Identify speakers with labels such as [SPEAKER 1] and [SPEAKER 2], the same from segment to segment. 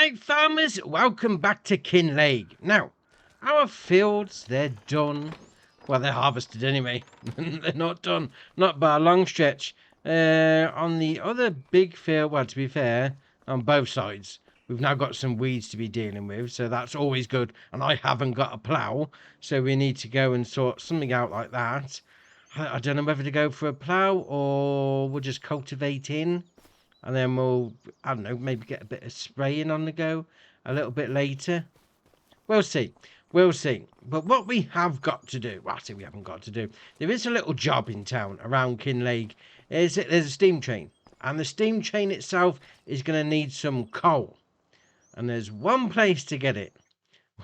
[SPEAKER 1] G'day farmers, welcome back to Kinlaig. Now, our fields, they're done. Well, they're harvested anyway. They're not done, not by a long stretch. On the other big field, well, to be fair, on both sides, we've now got some weeds to be dealing with, so that's always good. And I haven't got a plough, so we need to go and sort something out like that. I don't know whether to go for a plough or we'll just cultivate in. And then we'll, I don't know, maybe get a bit of spraying on the go a little bit later. We'll see. We'll see. But what we have got to do, well, I say we haven't got to do, there is a little job in town around Kinlaig. There's a steam train. And the steam train itself is going to need some coal. And there's one place to get it,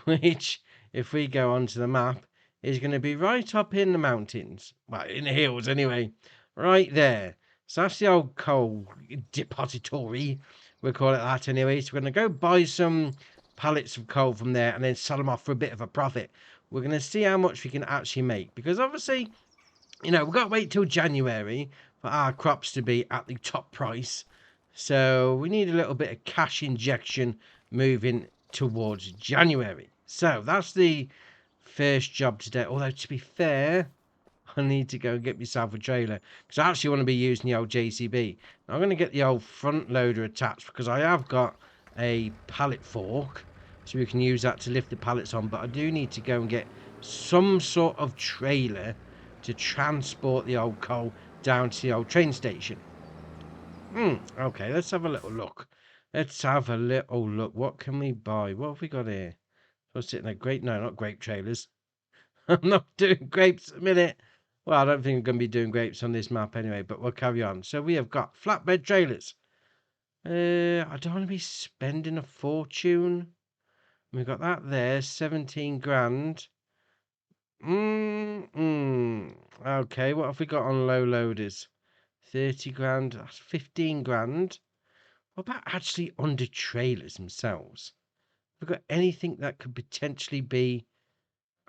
[SPEAKER 1] which, if we go onto the map, is going to be right up in the mountains. Well, in the hills anyway. Right there. So that's the old coal depository, we'll call it that anyway. So we're going to go buy some pallets of coal from there and then sell them off for a bit of a profit. We're going to see how much we can actually make. Because obviously, you know, we've got to wait till January for our crops to be at the top price. So we need a little bit of cash injection moving towards January. So that's the first job today. Although, to be fair, I need to go and get myself a trailer because I actually want to be using the old JCB. Now, I'm going to get the old front loader attached because I have got a pallet fork, so we can use that to lift the pallets on. But I do need to go and get some sort of trailer to transport the old coal down to the old train station. Okay, let's have a little look. Let's have a little look. What can we buy? What have we got here? So sitting there, grape? No, not grape trailers. I'm not doing grapes at the minute. Well, I don't think I'm going to be doing grapes on this map anyway, but we'll carry on. So we have got flatbed trailers. I don't want to be spending a fortune. We've got that there, 17 grand. Okay, what have we got on low loaders? 30 grand, that's 15 grand. What about actually under trailers themselves? Have we got anything that could potentially be...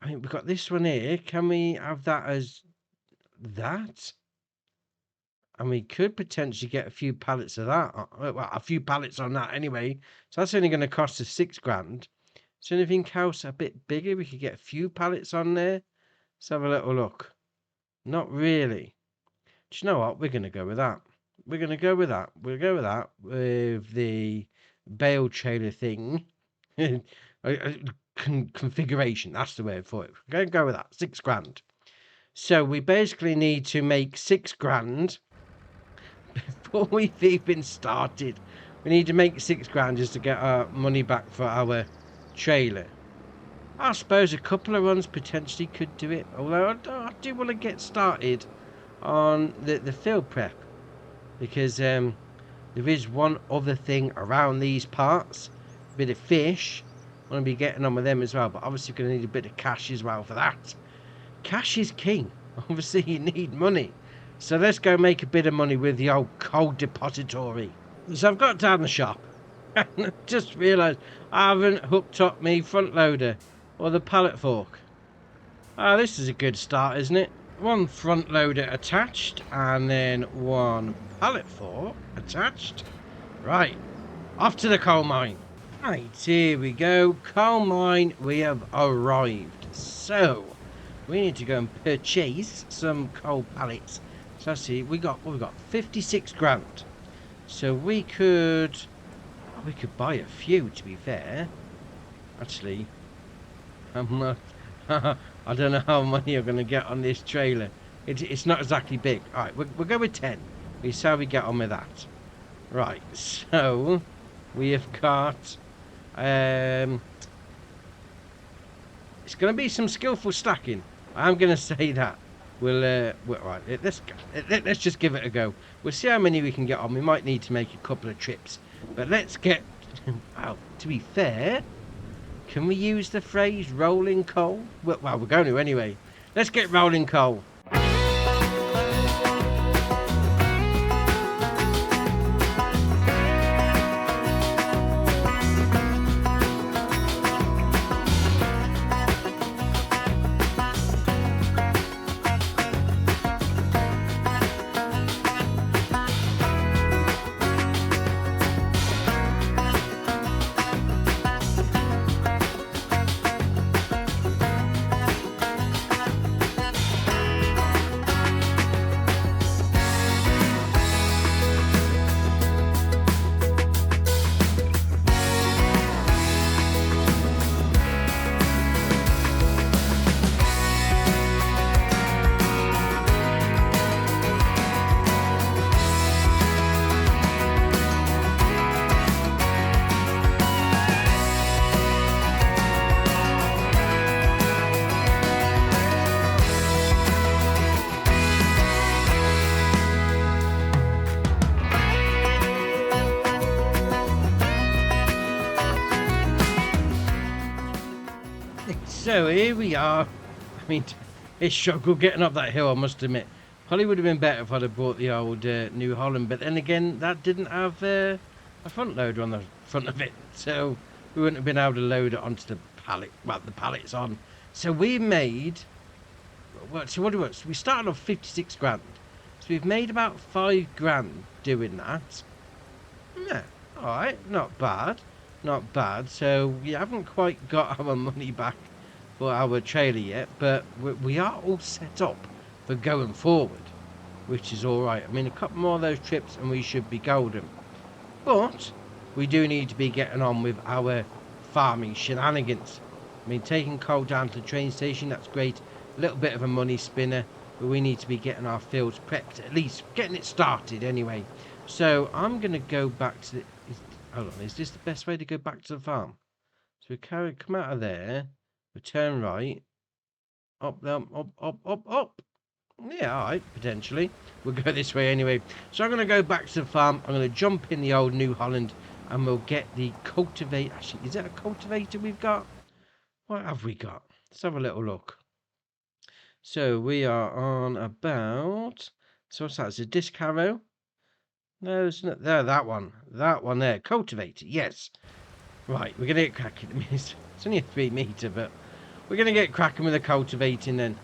[SPEAKER 1] I mean, we've got this one here. Can we have that as... that? And we could potentially get a few pallets of that. Well, a few pallets on that anyway. So that's only going to cost us 6 grand. Is there anything else a bit bigger? We could get a few pallets on there. Let's have a little look. Not really. Do you know what? We're going to go with that. We're going to go with that. We'll go with that with the bale trailer thing. Configuration. That's the word for it. We're going to go with that. 6 grand. So we basically need to make 6 grand before we've even started. We need to make 6 grand just to get our money back for our trailer. I suppose a couple of runs potentially could do it. Although I do want to get started on the field prep. Because there is one other thing around these parts. A bit of fish. I want to be getting on with them as well. But obviously we're going to need a bit of cash as well for that. Cash is king. Obviously you need money. So let's go make a bit of money with the old coal depository. So I've got down the shop. And just realised I haven't hooked up my front loader or the pallet fork. Ah, this is a good start, isn't it? One front loader attached and then one pallet fork attached. Right, off to the coal mine. Right, here we go. Coal mine, we have arrived. So we need to go and purchase some coal pallets. So let's see, we've got 56 grand. So we could buy a few, to be fair. Actually, I'm not, I don't know how many you're going to get on this trailer. It's not exactly big. All right, we'll go with 10. We see how we get on with that. Right, so we have got... it's going to be some skillful stacking. I'm going to say that. Right, let's just give it a go. We'll see how many we can get on. We might need to make a couple of trips. But let's get... Well, to be fair, can we use the phrase rolling coal? Well, we're going to anyway. Let's get rolling coal. So here we are. I mean, it's struggled getting up that hill, I must admit. Probably would have been better if I'd have brought the old New Holland, but then again, that didn't have a front loader on the front of it, so we wouldn't have been able to load it onto the pallet. Well, the pallet's on. So we made. So what do we? We started off 56 grand. So we've made about 5 grand doing that. Yeah, all right, not bad, not bad. So we haven't quite got our money back for our trailer yet, but we are all set up for going forward, which is all right. I mean, a couple more of those trips and we should be golden. But we do need to be getting on with our farming shenanigans. I mean, taking coal down to the train station, that's great. A little bit of a money spinner, but we need to be getting our fields prepped, at least getting it started anyway. So I'm going to go back to the... Hold on, is this the best way to go back to the farm? So we come out of there, we turn right, up, up. Yeah, all right, potentially. We'll go this way anyway. So I'm going to go back to the farm. I'm going to jump in the old New Holland and we'll get the cultivate. Actually, is that a cultivator we've got? What have we got? Let's have a little look. So we are on about... So what's that? It's a disc harrow? No, it's not there. That one there. Cultivator, yes. Right, we're going to get cracking. I mean, it's only a 3 meter, but we're going to get cracking with the cultivating then.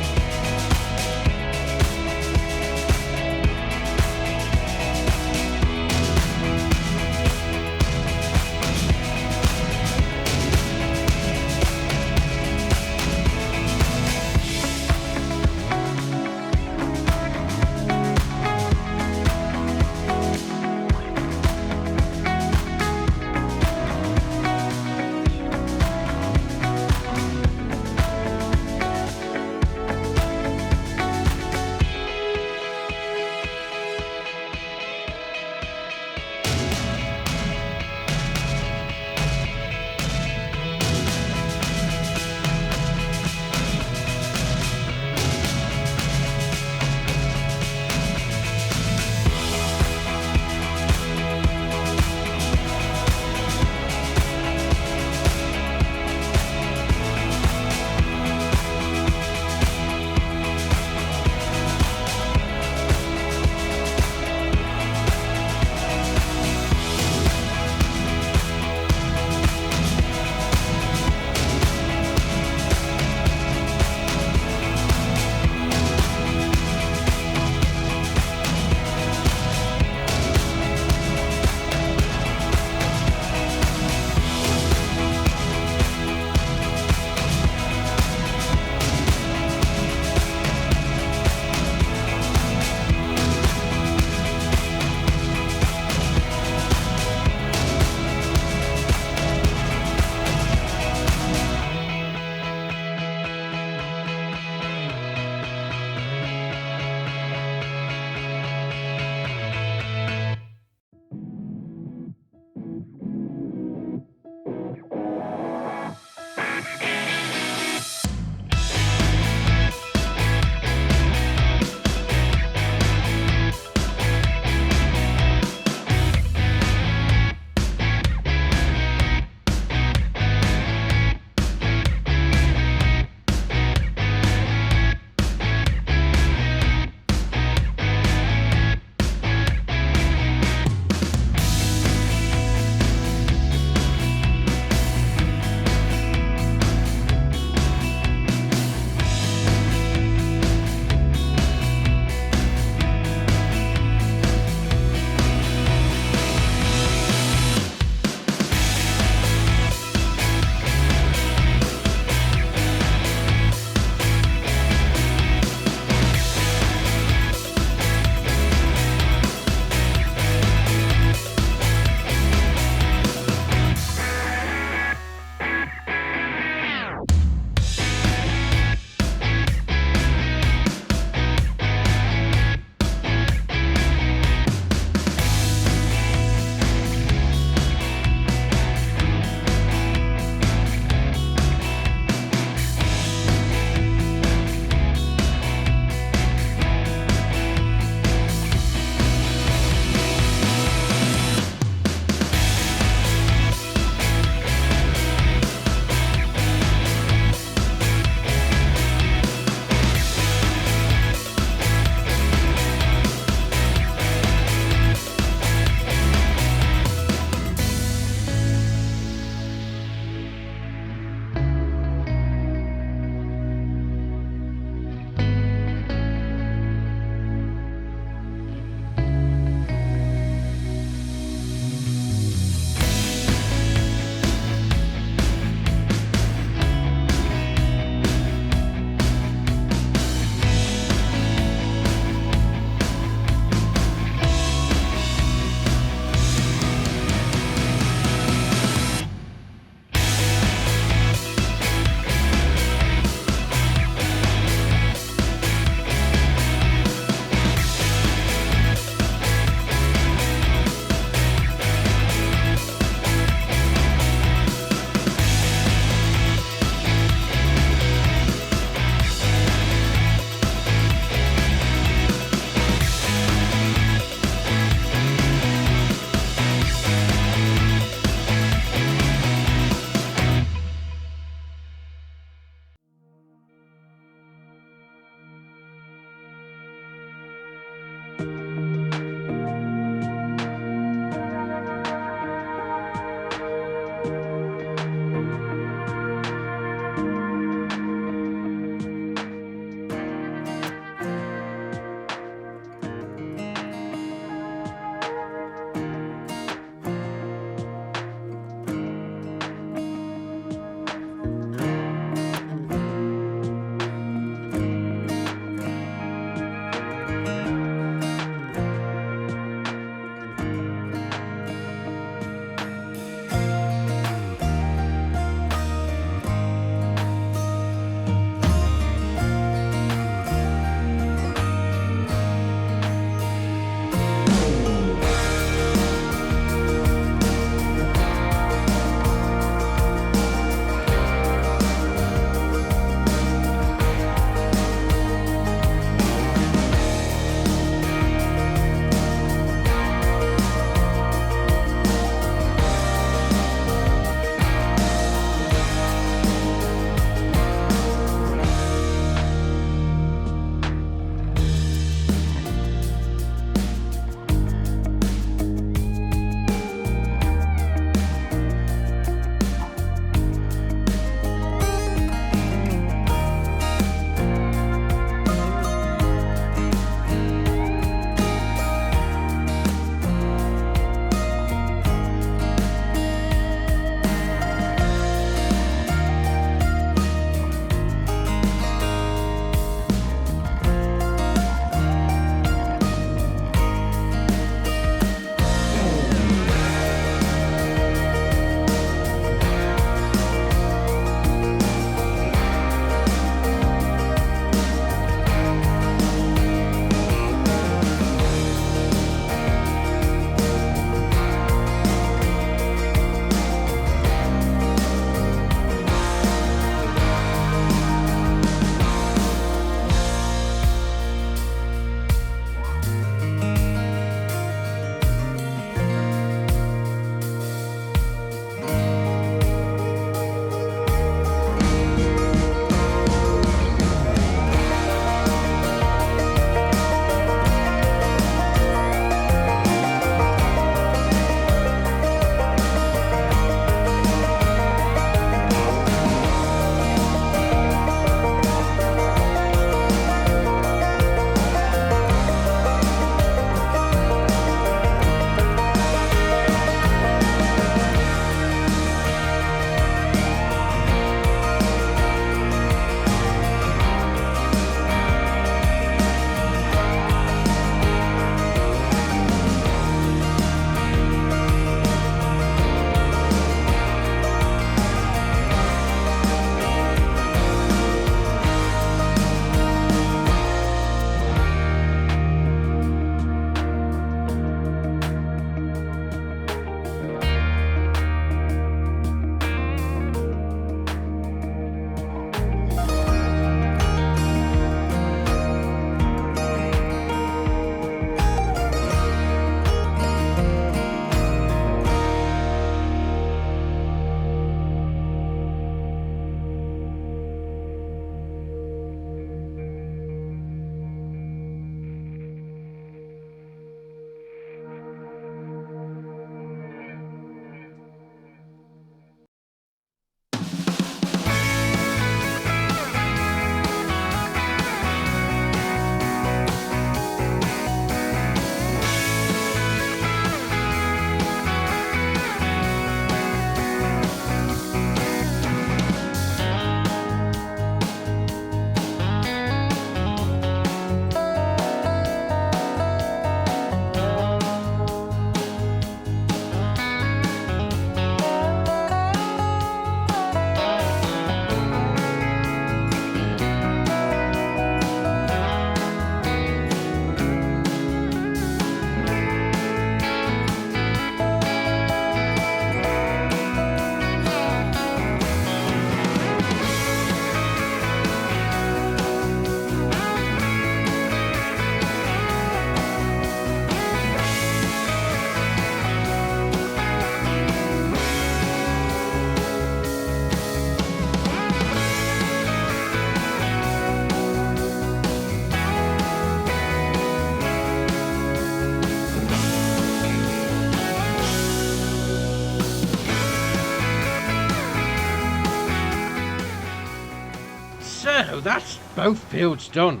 [SPEAKER 1] So that's both fields done.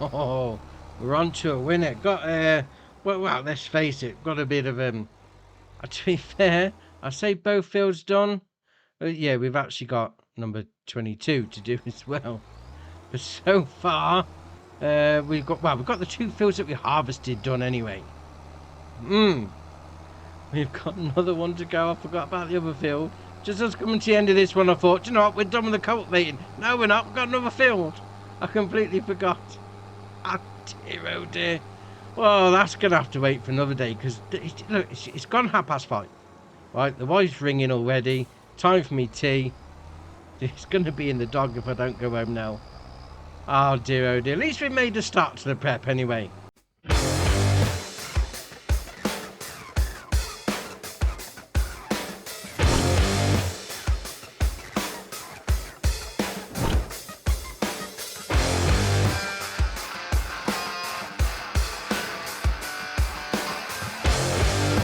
[SPEAKER 1] Oh, we're on to a winner. Got well, let's face it, got a bit of to be fair, I say both fields done. Yeah, we've actually got number 22 to do as well. But so far, we've got the 2 fields that we harvested done anyway. We've got another one to go. I forgot about the other field. Just as coming to the end of this one, I thought, you know what, we're done with the cultivating. No, we're not. We've got another field. I completely forgot. Oh dear. Well, that's going to have to wait for another day because, look, it's gone 5:30. Right, the wife's ringing already. Time for me tea. It's going to be in the dog if I don't go home now. Oh dear, oh dear. At least we made a start to the prep anyway.